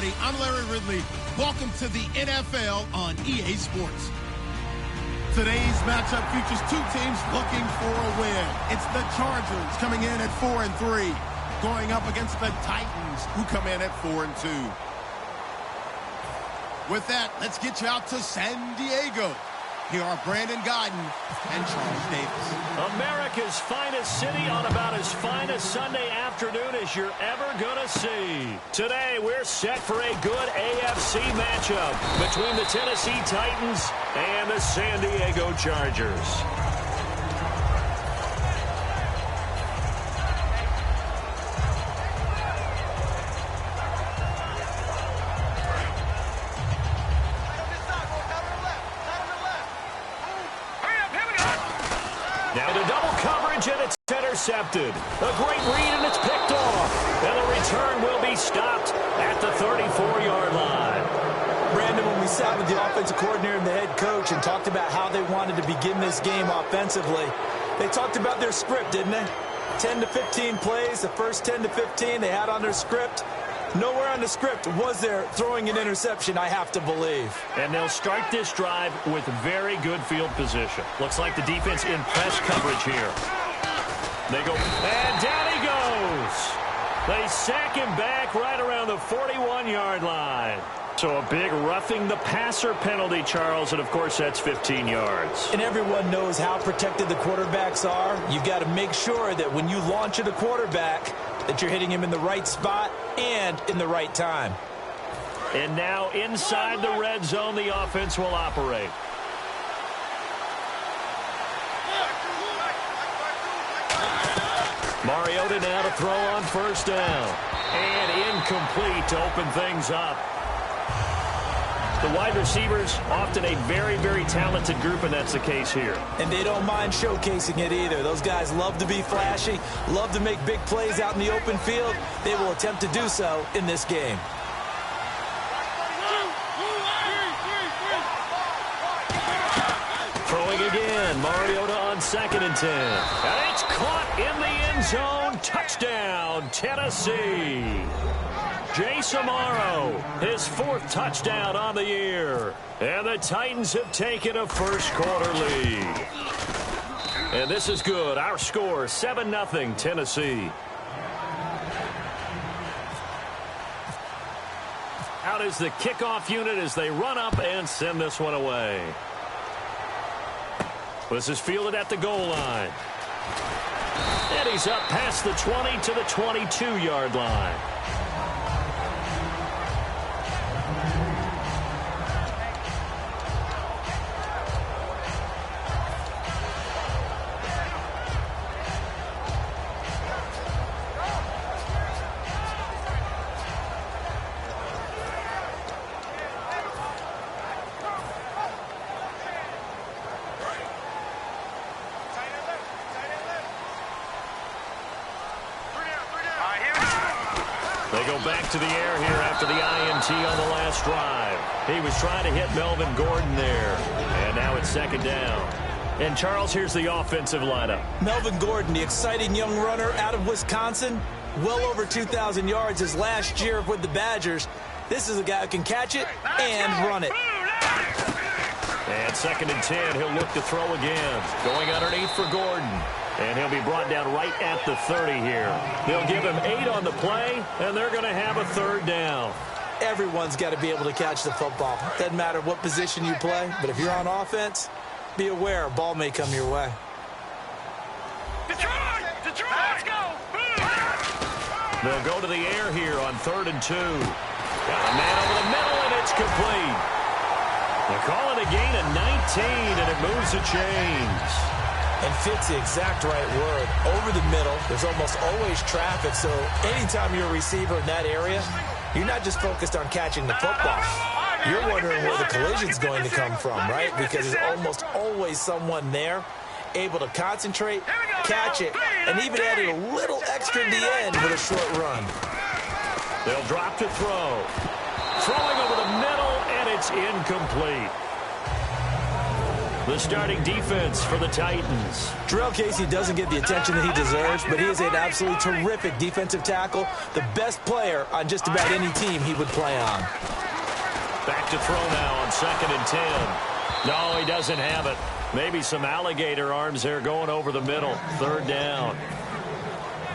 everybody. I'm Larry Ridley. Welcome to the NFL on EA Sports. Today's matchup features two teams looking for a win. It's the Chargers coming in at 4-3, going up against the Titans, who come in at 4-2. With that, let's get you out to San Diego. Here are Brandon Godden and Charles Davis. America's finest city on about as fine a Sunday afternoon as you're ever going to see. Today, we're set for a good AFC matchup between the Tennessee Titans and the San Diego Chargers. Intercepted. A great read, and it's picked off. And the return will be stopped at the 34-yard line. Brandon, when we sat with the offensive coordinator and the head coach and talked about how they wanted to begin this game offensively, they talked about their script, didn't they? 10 to 15 plays, the first 10 to 15 they had on their script. Nowhere on the script was there throwing an interception, I have to believe. And they'll start this drive with very good field position. Looks like the defense in press coverage here. They go, and down he goes. They sack him back right around the 41-yard line. So a big roughing the passer penalty, Charles, and of course that's 15 yards. And everyone knows how protected the quarterbacks are. You've got to make sure that when you launch at a quarterback that you're hitting him in the right spot and in the right time. And now inside the red zone, the offense will operate. Mariota now to throw on first down. And incomplete to open things up. The wide receivers, often a very, very talented group, and that's the case here. And they don't mind showcasing it either. Those guys love to be flashy, love to make big plays out in the open field. They will attempt to do so in this game. Throwing again, Mariota on 2nd and 10. And it's caught in the end zone. Touchdown, Tennessee. Jace Amaro, his 4th touchdown on the year. And the Titans have taken a first-quarter lead. And this is good. Our score, 7-0, Tennessee. Out is the kickoff unit as they run up and send this one away. This is fielded at the goal line. And he's up past the 20 to the 22-yard line. They go back to the air here after the INT on the last drive. He was trying to hit Melvin Gordon there. And now it's 2nd down. And, Charles, here's the offensive lineup. Melvin Gordon, the exciting young runner out of Wisconsin. Well over 2,000 yards his last year with the Badgers. This is a guy who can catch it and run it. And 2nd and 10, he'll look to throw again. Going underneath for Gordon. And he'll be brought down right at the 30 here. They'll give him 8 on the play, and they're going to have a 3rd down. Everyone's got to be able to catch the football. Doesn't matter what position you play, but if you're on offense, be aware a ball may come your way. Detroit! Detroit! Let's go! They'll go to the air here on 3rd and 2. Got a man over the middle, and it's complete. They call it a gain of 19, and it moves the chains. And fits the exact right word. Over the middle, there's almost always traffic, so anytime you're a receiver in that area, you're not just focused on catching the football. You're wondering where the collision's going to come from, right? Because there's almost always someone there able to concentrate, catch it, and even add a little extra at the end with a short run. They'll drop to throw. Throwing over the middle, and it's incomplete. the starting defense for the Titans. Jarrell Casey doesn't get the attention that he deserves, but he is an absolutely terrific defensive tackle, the best player on just about any team he would play on. Back to throw now on 2nd and 10. No, he doesn't have it. Maybe some alligator arms there going over the middle. 3rd down.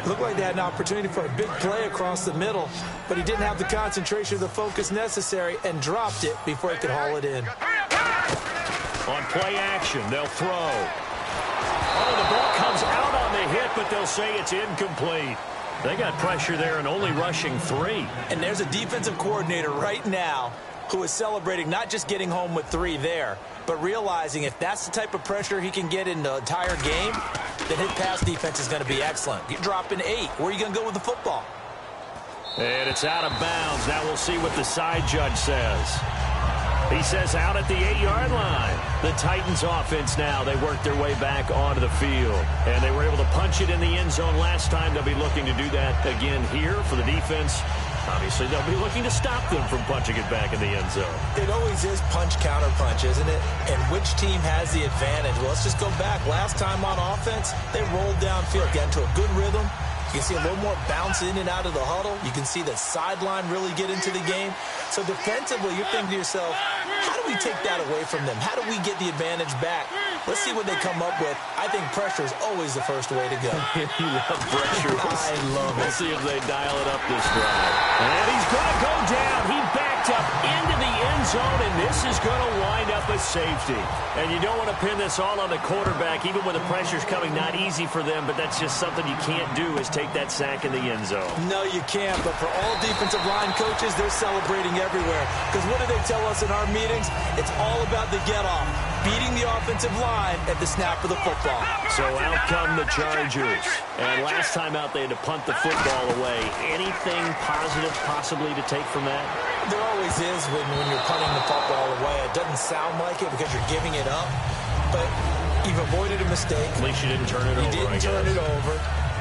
Looked like they had an opportunity for a big play across the middle, but he didn't have the concentration or the focus necessary and dropped it before he could haul it in. On play action, they'll throw. Oh, the ball comes out on the hit, but they'll say it's incomplete. They got pressure there and only rushing 3. And there's a defensive coordinator right now who is celebrating not just getting home with 3 there, but realizing if that's the type of pressure he can get in the entire game, then his pass defense is going to be excellent. You're dropping 8. Where are you going to go with the football? And it's out of bounds. Now we'll see what the side judge says. He says out at the 8-yard line. The Titans offense now, they worked their way back onto the field. And they were able to punch it in the end zone last time. They'll be looking to do that again here for the defense. Obviously, they'll be looking to stop them from punching it back in the end zone. It always is punch-counter-punch, isn't it? And which team has the advantage? Well, let's just go back. Last time on offense, they rolled downfield, got into a good rhythm. You can see a little more bounce in and out of the huddle. You can see the sideline really get into the game. So defensively, you're thinking to yourself, how do we take that away from them? How do we get the advantage back? Let's see what they come up with. I think pressure is always the first way to go. You love pressure. I love it. We'll see if they dial it up this drive. And he's going to go down. He backed up into the end zone, and this is going to wind up a safety. And you don't want to pin this all on the quarterback, even when the pressure's coming. Not easy for them, but that's just something you can't do is take that sack in the end zone. No, you can't. But for all defensive line coaches, they're celebrating everywhere. Because what do they tell us in our meetings? It's all about the get-off. Beating the offensive line at the snap of the football. So out come the Chargers. And last time out, they had to punt the football away. Anything positive possibly to take from that? There always is when you're punting the football away. It doesn't sound like it because you're giving it up. But you've avoided a mistake. At least you didn't turn it over, You didn't turn it over,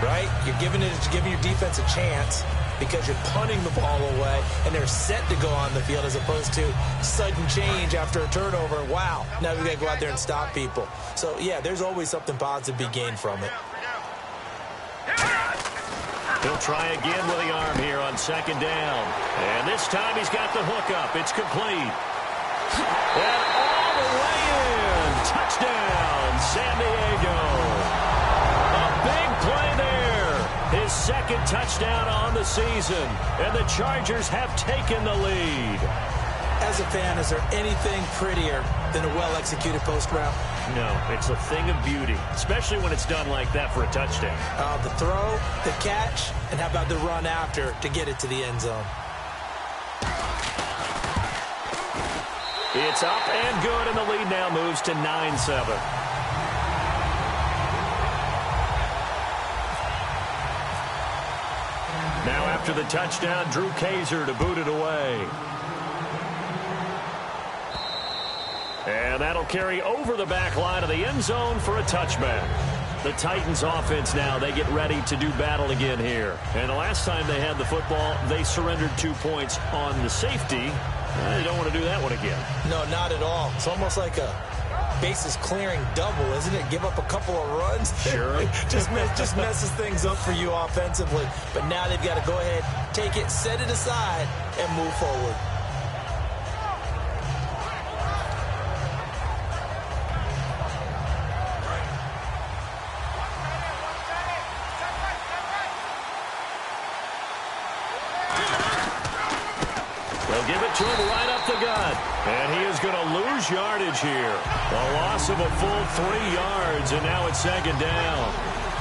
right? You're giving your defense a chance because you're punting the ball away, and they're set to go on the field as opposed to sudden change after a turnover. Wow, now we've got to go out there and stop people. So, yeah, there's always something positive to be gained from it. He'll try again with the arm here on 2nd down. And this time he's got the hook up. It's complete. And all the way in. Touchdown, San Diego. A big play there. His 2nd touchdown on the season. And the Chargers have taken the lead. As a fan, is there anything prettier than a well-executed post route? No, it's a thing of beauty, especially when it's done like that for a touchdown. The throw, the catch, and how about the run after to get it to the end zone? It's up and good, and the lead now moves to 9-7. Now after the touchdown, Drew Kaiser to boot it away. And that'll carry over the back line of the end zone for a touchback. The Titans offense now, they get ready to do battle again here. And the last time they had the football, they surrendered 2 points on the safety. They don't want to do that one again. No, not at all. It's almost like a bases clearing double, isn't it? Give up a couple of runs. Sure. just messes things up for you offensively. But now they've got to go ahead, take it, set it aside, and move forward. They'll give it to him right up the gut. And he is going to lose yardage here. A loss of a full 3 yards, and now it's 2nd down.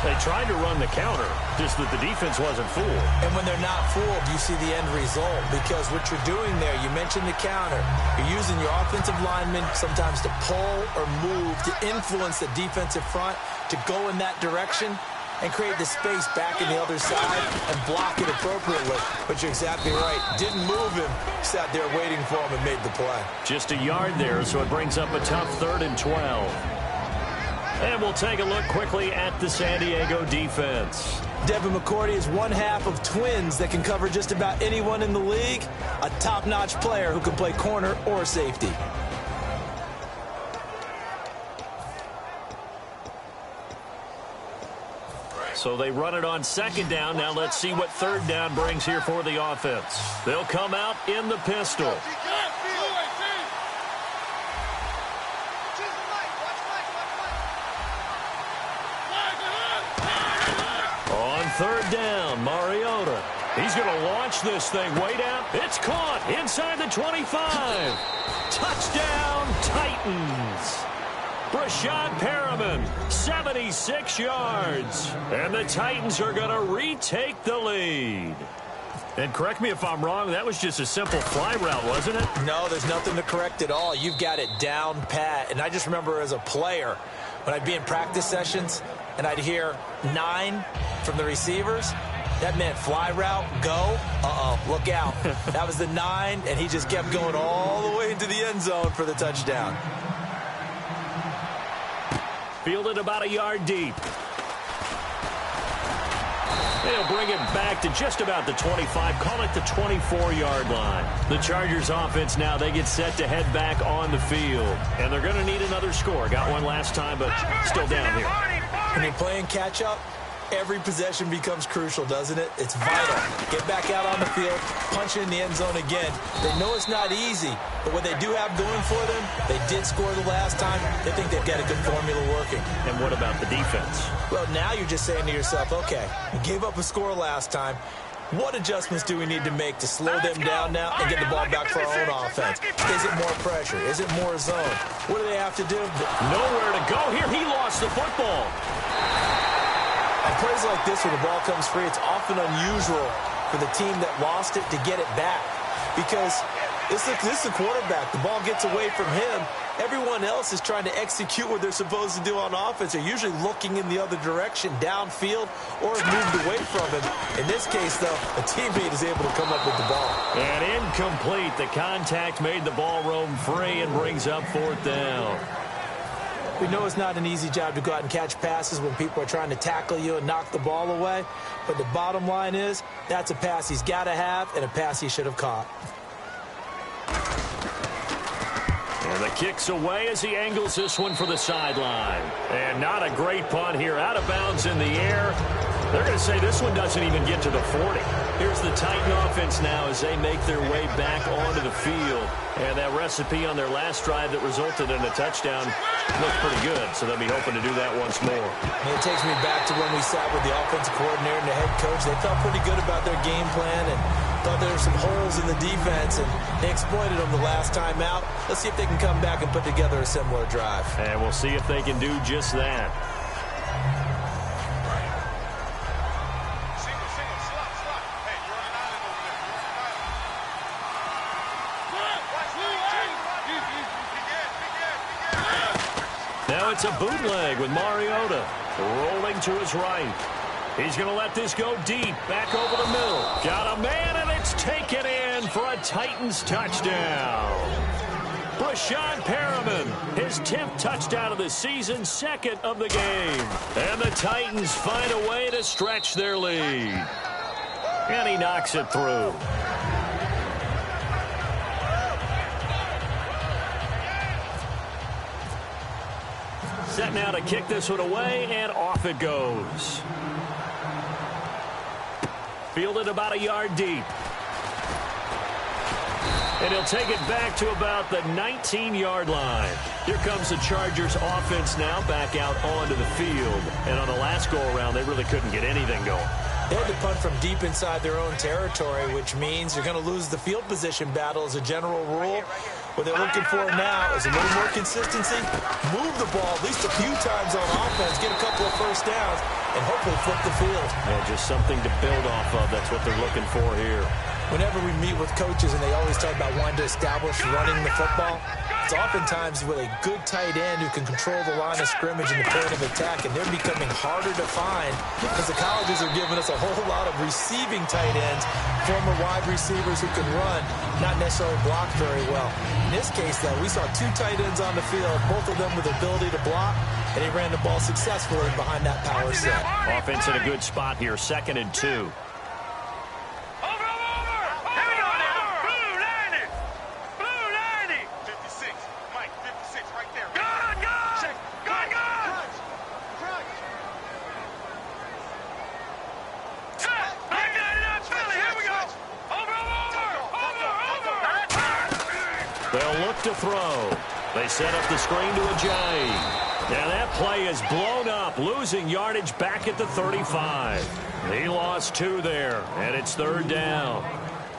They tried to run the counter, just that the defense wasn't fooled. And when they're not fooled, you see the end result. Because what you're doing there, you mentioned the counter. You're using your offensive linemen sometimes to pull or move, to influence the defensive front, to go in that direction and create the space back in the other side and block it appropriately. But you're exactly right. Didn't move him. Sat there waiting for him and made the play. Just a yard there, so it brings up a tough 3rd and 12. And we'll take a look quickly at the San Diego defense. Devin McCourty is one half of twins that can cover just about anyone in the league. A top-notch player who can play corner or safety. So they run it on second down. Now let's see what third down brings here for the offense. They'll come out in the pistol. On third down, Mariota. He's going to launch this thing way down. It's caught inside the 25. Touchdown, Titans. Brashad Perriman, 76 yards. And the Titans are going to retake the lead. And correct me if I'm wrong, that was just a simple fly route, wasn't it? No, there's nothing to correct at all. You've got it down pat. And I just remember as a player, when I'd be in practice sessions and I'd hear 9 from the receivers, that meant fly route, go, look out. That was the 9, and he just kept going all the way into the end zone for the touchdown. Fielded about a yard deep. They'll bring it back to just about the 25, call it the 24-yard line. The Chargers offense now, they get set to head back on the field. And they're going to need another score. Got one last time, but still down here. When you're playing catch-up, every possession becomes crucial, doesn't it? It's vital. Get back out on the field, punch it in the end zone again. They know it's not easy, but what they do have going for them, they did score the last time. They think they've got a good formula working. And what about the defense? Well, now you're just saying to yourself, okay, we gave up a score last time. What adjustments do we need to make to slow them down now and get the ball back for our own offense? Is it more pressure? Is it more zone? What do they have to do? Nowhere to go here. He lost the football. On plays like this where the ball comes free, it's often unusual for the team that lost it to get it back. Because this is the quarterback. The ball gets away from him. Everyone else is trying to execute what they're supposed to do on offense. They're usually looking in the other direction, downfield, or moved away from him. In this case, though, a teammate is able to come up with the ball. And incomplete. The contact made the ball roam free and brings up fourth down. We know it's not an easy job to go out and catch passes when people are trying to tackle you and knock the ball away. But the bottom line is, that's a pass he's got to have and a pass he should have caught. And the kick's away as he angles this one for the sideline. And not a great punt here. Out of bounds in the air. They're going to say this one doesn't even get to the 40. Here's the Titan offense now as they make their way back onto the field. And that recipe on their last drive that resulted in a touchdown looks pretty good. So they'll be hoping to do that once more. And it takes me back to when we sat with the offensive coordinator and the head coach. They felt pretty good about their game plan and thought there were some holes in the defense, and they exploited them the last time out. Let's see if they can come back and put together a similar drive. And we'll see if they can do just that. Now it's a bootleg with Mariota rolling to his right. He's going to let this go deep, back over the middle. Got a man, and it's taken in for a Titans touchdown. Brashad Perriman, his 10th touchdown of the season, 2nd of the game. And the Titans find a way to stretch their lead. And he knocks it through. Set now to kick this one away, and off it goes. Fielded about a yard deep. And he'll take it back to about the 19-yard line. Here comes the Chargers offense now back out onto the field. And on the last go-around, they really couldn't get anything going. They had to punt from deep inside their own territory, which means you're going to lose the field position battle as a general rule. What they're looking for now is a little more consistency, move the ball at least a few times on offense, get a couple of first downs, and hopefully flip the field. Yeah, just something to build off of. That's what they're looking for here. Whenever we meet with coaches and they always talk about wanting to establish running the football, it's oftentimes with a good tight end who can control the line of scrimmage and the point of attack, and they're becoming harder to find because the colleges are giving us a whole lot of receiving tight ends, former wide receivers who can run, not necessarily block very well. In this case, though, we saw 2 tight ends on the field, both of them with the ability to block, and he ran the ball successfully behind that power set. Offense in a good spot here, 2nd and 2. They'll look to throw. They set up the screen to Ajayi. And that play is blown up, losing yardage back at the 35. He lost 2 there, and it's 3rd down.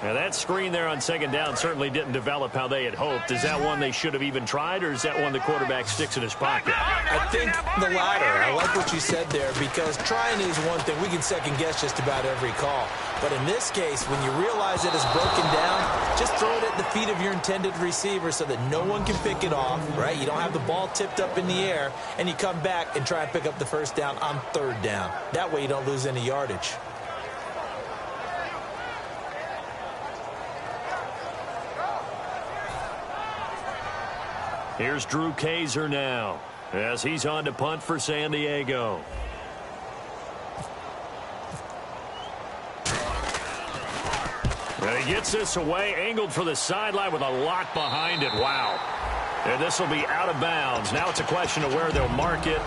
Now, that screen there on 2nd down certainly didn't develop how they had hoped. Is that one they should have even tried, or is that one the quarterback sticks in his pocket? I think the latter. I like what you said there, because trying is one thing. We can second-guess just about every call. But in this case, when you realize it is broken down, just throw it at the feet of your intended receiver so that no one can pick it off, right? You don't have the ball tipped up in the air, and you come back and try and pick up the 1st down on 3rd down. That way you don't lose any yardage. Here's Drew Kaiser now as he's on to punt for San Diego. And he gets this away, angled for the sideline with a lot behind it. Wow. And this will be out of bounds. Now it's a question of where they'll mark it.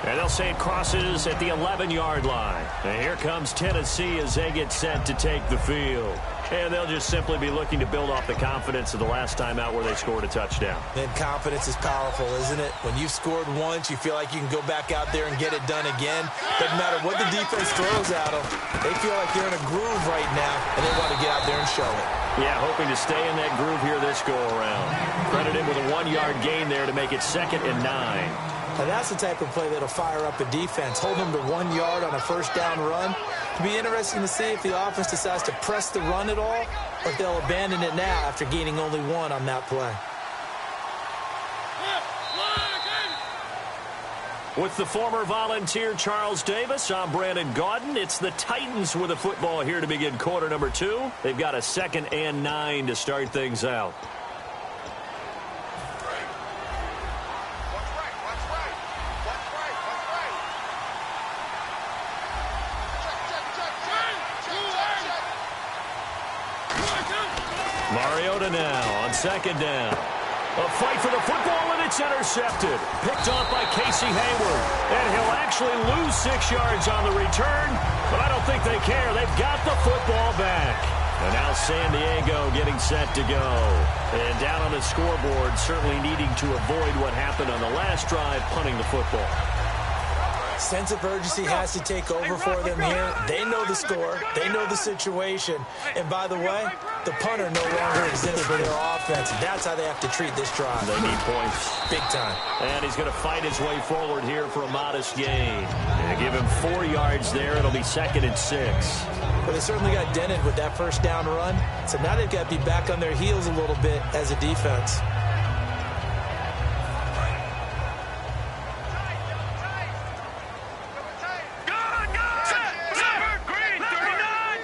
And they'll say it crosses at the 11-yard line. And here comes Tennessee as they get set to take the field. And they'll just simply be looking to build off the confidence of the last time out where they scored a touchdown. And confidence is powerful, isn't it? When you've scored once, you feel like you can go back out there and get it done again. Doesn't matter what the defense throws at them. They feel like they're in a groove right now, and they want to get out there and show it. Yeah, hoping to stay in that groove here this go-around. Credited with a 1-yard gain there to make it 2nd and 9. Now that's the type of play that'll fire up a defense. Hold them to 1 yard on a 1st down run. It'll be interesting to see if the offense decides to press the run at all, or if they'll abandon it now after gaining only 1 on that play. With the former Volunteer Charles Davis, I'm Brandon Gaudin. It's the Titans with the football here to begin quarter number 2. They've got a 2nd and 9 to start things out. Mariota now on 2nd down. A fight for the football, and it's intercepted. Picked off by Casey Hayward. And he'll actually lose 6 yards on the return, but I don't think they care. They've got the football back. And now San Diego getting set to go. And down on the scoreboard, certainly needing to avoid what happened on the last drive, punting the football. Sense of urgency has to take over for them here. They know the score. They know the situation. And by the way, the punter no longer exists for their offense. That's how they have to treat this drive. They need points. Big time. And he's going to fight his way forward here for a modest gain. And give him 4 yards there. It'll be 2nd and 6. Well, they certainly got dented with that 1st down run. So now they've got to be back on their heels a little bit as a defense.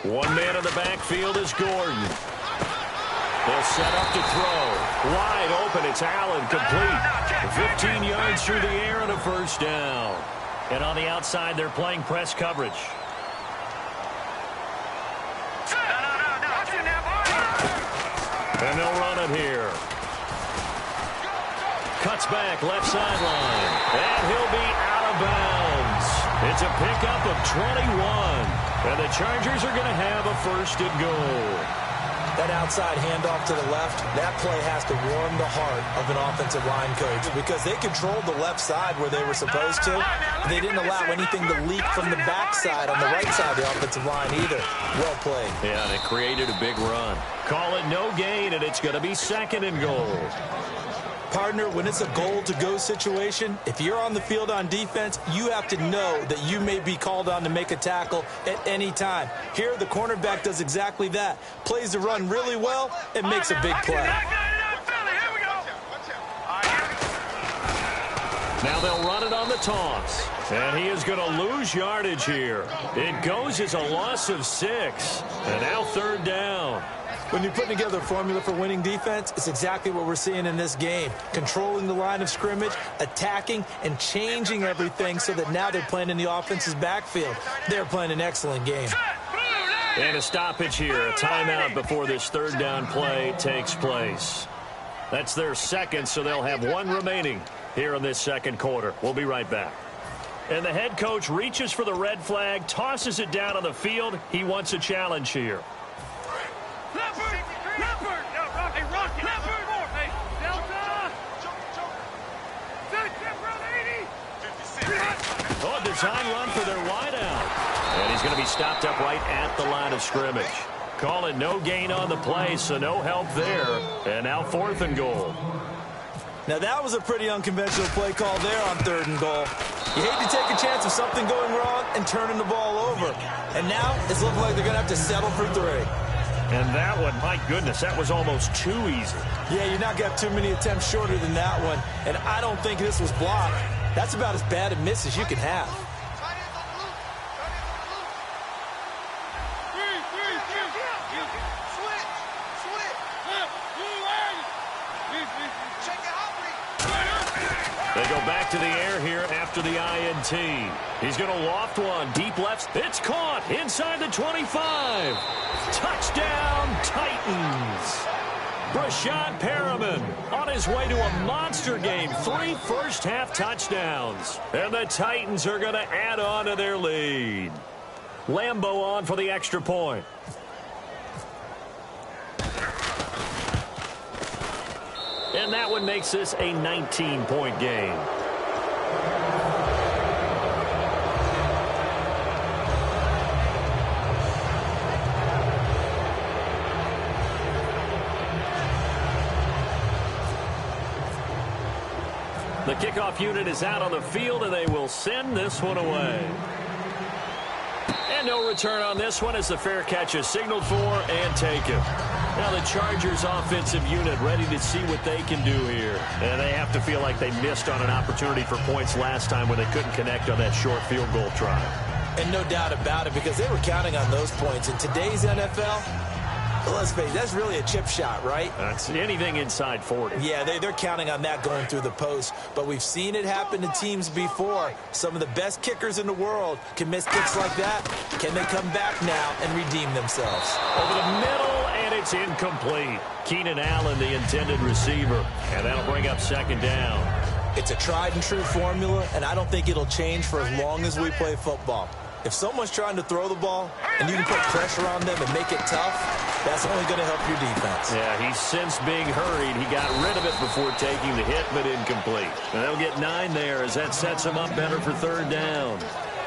One man in the backfield is Gordon. They'll set up to throw. Wide open. It's Allen, complete. 15 yards through the air and a 1st down. And on the outside, they're playing press coverage. And they'll run it here. Cuts back, left sideline. And he'll be out of bounds. It's a pickup of 21. And the Chargers are going to have a 1st and goal. That outside handoff to the left, that play has to warm the heart of an offensive line coach because they controlled the left side where they were supposed to. They didn't allow anything to leak from the backside on the right side of the offensive line either. Well played. Yeah, and it created a big run. Call it no gain, and it's going to be 2nd and goal. Partner, when it's a goal-to-go situation, if you're on the field on defense, you have to know that you may be called on to make a tackle at any time. Here, the cornerback does exactly that. Plays the run really well and makes a big play. Now they'll run it on the toss. And he is going to lose yardage here. It goes as a loss of 6. And now 3rd down. When you're putting together a formula for winning defense, it's exactly what we're seeing in this game. Controlling the line of scrimmage, attacking, and changing everything so that now they're playing in the offense's backfield. They're playing an excellent game. And a stoppage here, a timeout before this 3rd down play takes place. That's their 2nd, so they'll have 1 remaining here in this 2nd quarter. We'll be right back. And the head coach reaches for the red flag, tosses it down on the field. He wants a challenge here. Oh, a design run for their wideout. And he's going to be stopped up right at the line of scrimmage. Call it no gain on the play, so no help there. And now 4th and goal. Now that was a pretty unconventional play call there on 3rd and goal. You hate to take a chance of something going wrong and turning the ball over. And now it's looking like they're going to have to settle for 3. And that one, my goodness, that was almost too easy. Yeah, you're not going to have too many attempts shorter than that one. And I don't think this was blocked. That's about as bad a miss as you can have. They go back to the air here after the INT. He's going to loft one. Deep left. It's caught inside the 25. Touchdown, Titans. Brashad Perriman on his way to a monster game. 3 first-half touchdowns. And the Titans are going to add on to their lead. Lambeau on for the extra point. And that one makes this a 19-point game. The kickoff unit is out on the field, and they will send this one away. And no return on this one as the fair catch is signaled for and taken. Now the Chargers offensive unit ready to see what they can do here. And they have to feel like they missed on an opportunity for points last time when they couldn't connect on that short field goal try. And no doubt about it, because they were counting on those points. In today's NFL, let's face it, that's really a chip shot, right? That's anything inside 40. Yeah, they're counting on that going through the post. But we've seen it happen to teams before. Some of the best kickers in the world can miss kicks like that. Can they come back now and redeem themselves? Over the middle, and it's incomplete. Keenan Allen, the intended receiver. And that'll bring up 2nd down. It's a tried-and-true formula, and I don't think it'll change for as long as we play football. If someone's trying to throw the ball and you can put pressure on them and make it tough, that's only going to help your defense. Yeah, he's since being hurried. He got rid of it before taking the hit, but incomplete. And they'll get 9 there as that sets him up better for 3rd down.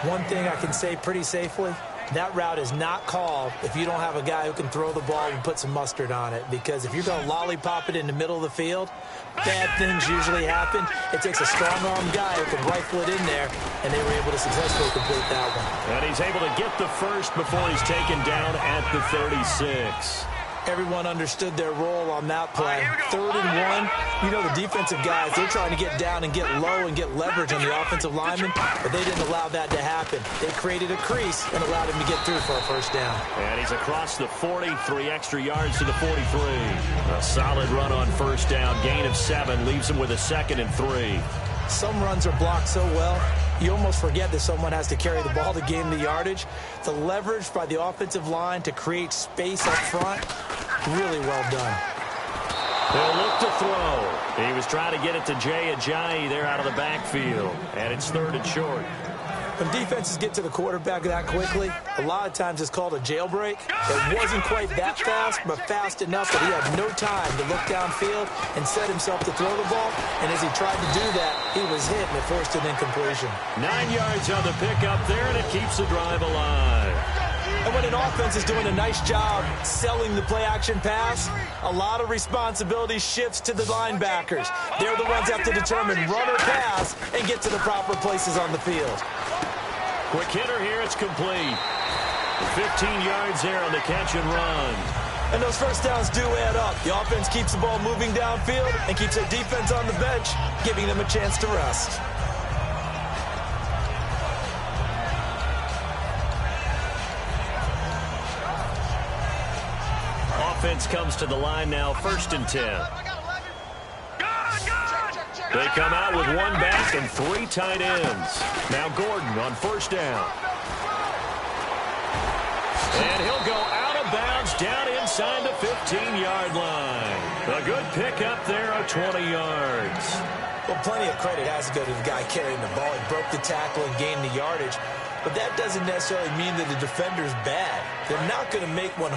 One thing I can say pretty safely, that route is not called if you don't have a guy who can throw the ball and put some mustard on it. Because if you're going to lollipop it in the middle of the field, bad things usually happen. It takes a strong-arm guy who can rifle it in there, and they were able to successfully complete that one. And he's able to get the first before he's taken down at the 36. Everyone understood their role on that play. 3rd and 1. You know, the defensive guys, they're trying to get down and get low and get leverage on the offensive lineman, but they didn't allow that to happen. They created a crease and allowed him to get through for a 1st down. And he's across the 40, 3 extra yards to the 43. A solid run on 1st down. Gain of 7 leaves him with a 2nd and 3. Some runs are blocked so well, you almost forget that someone has to carry the ball to gain the yardage. The leverage by the offensive line to create space up front, really well done. They'll look to throw. He was trying to get it to Jay Ajayi there out of the backfield. And it's 3rd and short. When defenses get to the quarterback that quickly, a lot of times it's called a jailbreak. It wasn't quite that fast, but fast enough that he had no time to look downfield and set himself to throw the ball. And as he tried to do that, he was hit and it forced an incompletion. 9 yards on the pickup there, and it keeps the drive alive. And when an offense is doing a nice job selling the play-action pass, a lot of responsibility shifts to the linebackers. They're the ones that have to determine run or pass and get to the proper places on the field. Quick hitter here, it's complete. 15 yards there on the catch and run. And those 1st downs do add up. The offense keeps the ball moving downfield and keeps their defense on the bench, giving them a chance to rest. Offense comes to the line now, 1st and 10. They come out with 1 back and 3 tight ends. Now Gordon on 1st down. And he'll go out of bounds down inside the 15-yard line. A good pickup there of 20 yards. Well, plenty of credit has to go to the guy carrying the ball. He broke the tackle and gained the yardage. But that doesn't necessarily mean that the defender's bad. They're not going to make 100%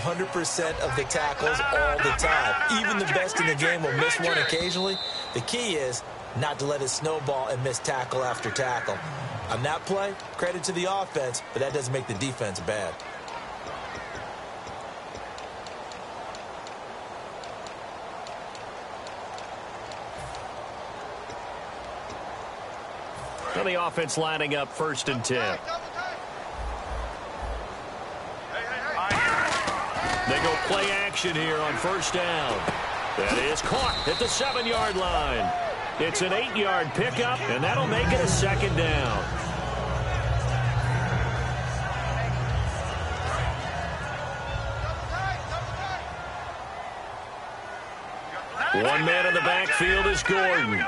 of the tackles all the time. Even the best in the game will miss one occasionally. The key is not to let it snowball and miss tackle after tackle. On that play, credit to the offense, but that doesn't make the defense bad. Now the offense lining up 1st and 10. They go play action here on 1st down. That is caught at the 7-yard line. It's an 8-yard pickup, and that'll make it a 2nd down. One man in the backfield is Gordon.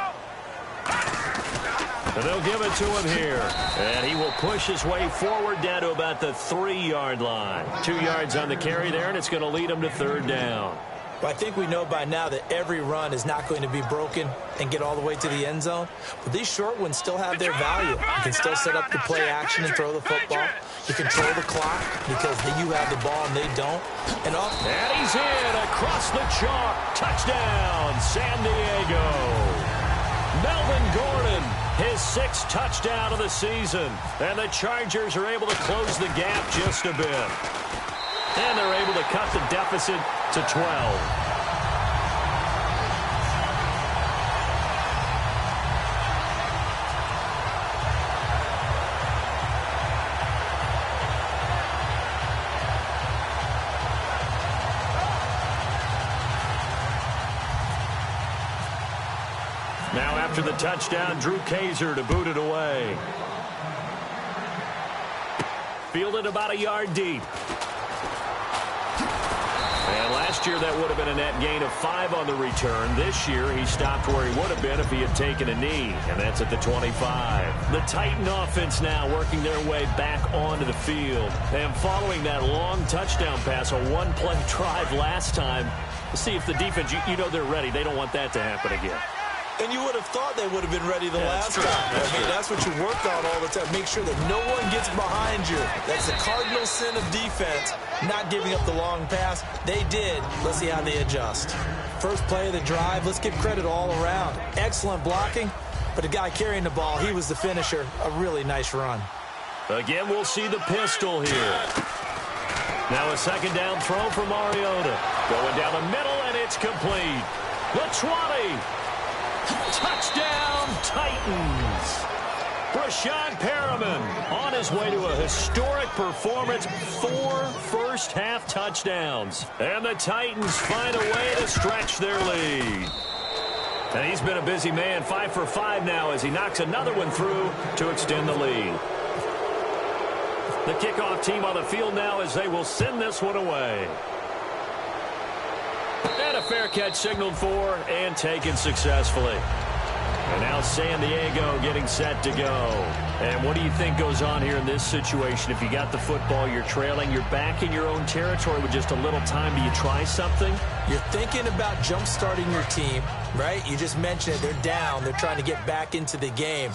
And they'll give it to him here. And he will push his way forward down to about the 3-yard line. 2 yards on the carry there, and it's going to lead him to 3rd down. Well, I think we know by now that every run is not going to be broken and get all the way to the end zone. But these short ones still have their value. You can still set up the play action and throw the football. You control the clock because you have the ball and they don't. And he's in across the chalk. Touchdown, San Diego. Melvin Gordon, his 6th touchdown of the season. And the Chargers are able to close the gap just a bit. And they're able to cut the deficit to 12. Now after the touchdown, Drew Kaiser to boot it away. Fielded about a yard deep. And last year that would have been a net gain of 5 on the return. This year he stopped where he would have been if he had taken a knee, and that's at the 25. The Titan offense now working their way back onto the field. And following that long touchdown pass, a one-play drive last time, let's see if the defense, you know they're ready. They don't want that to happen again. And you would have thought they would have been ready the last time. That's what you work on all the time. Make sure that no one gets behind you. That's the cardinal sin of defense, not giving up the long pass. They did. Let's see how they adjust. First play of the drive, let's give credit all around. Excellent blocking, but the guy carrying the ball, he was the finisher. A really nice run. Again, we'll see the pistol here. Now a 2nd down throw for Mariota. Going down the middle, and it's complete. The 20. Touchdown, Titans. Brashad Perriman on his way to a historic performance. 4 first-half touchdowns. And the Titans find a way to stretch their lead. And he's been a busy man. 5 for 5 now as he knocks another one through to extend the lead. The kickoff team on the field now as they will send this one away. And a fair catch signaled for and taken successfully. And now San Diego getting set to go. And what do you think goes on here in this situation? If you got the football, you're trailing, you're back in your own territory with just a little time. Do you try something? You're thinking about jump-starting your team, right? You just mentioned it. They're down. They're trying to get back into the game.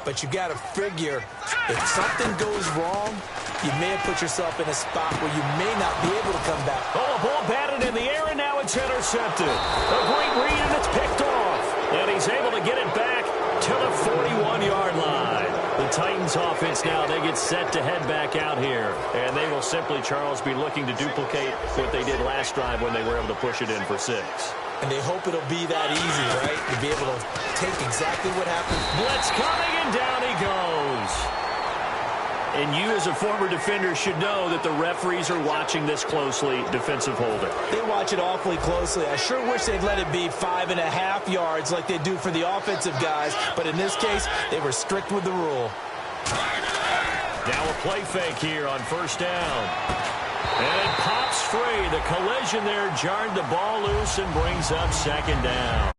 But you got to figure if something goes wrong, you may have put yourself in a spot where you may not be able to come back. Oh, a ball batted in the air, and now it's intercepted. A great read, and it's picked off. And he's able to get it back to the 41-yard line. The Titans offense now, they get set to head back out here. And they will simply, Charles, be looking to duplicate what they did last drive when they were able to push it in for 6. And they hope it'll be that easy, right? To be able to take exactly what happened. Blitz coming, and down he goes. And you as a former defender should know that the referees are watching this closely, defensive holding. They watch it awfully closely. I sure wish they'd let it be 5.5 yards like they do for the offensive guys. But in this case, they were strict with the rule. Now a play fake here on 1st down. And it pops free. The collision there jarred the ball loose and brings up 2nd down.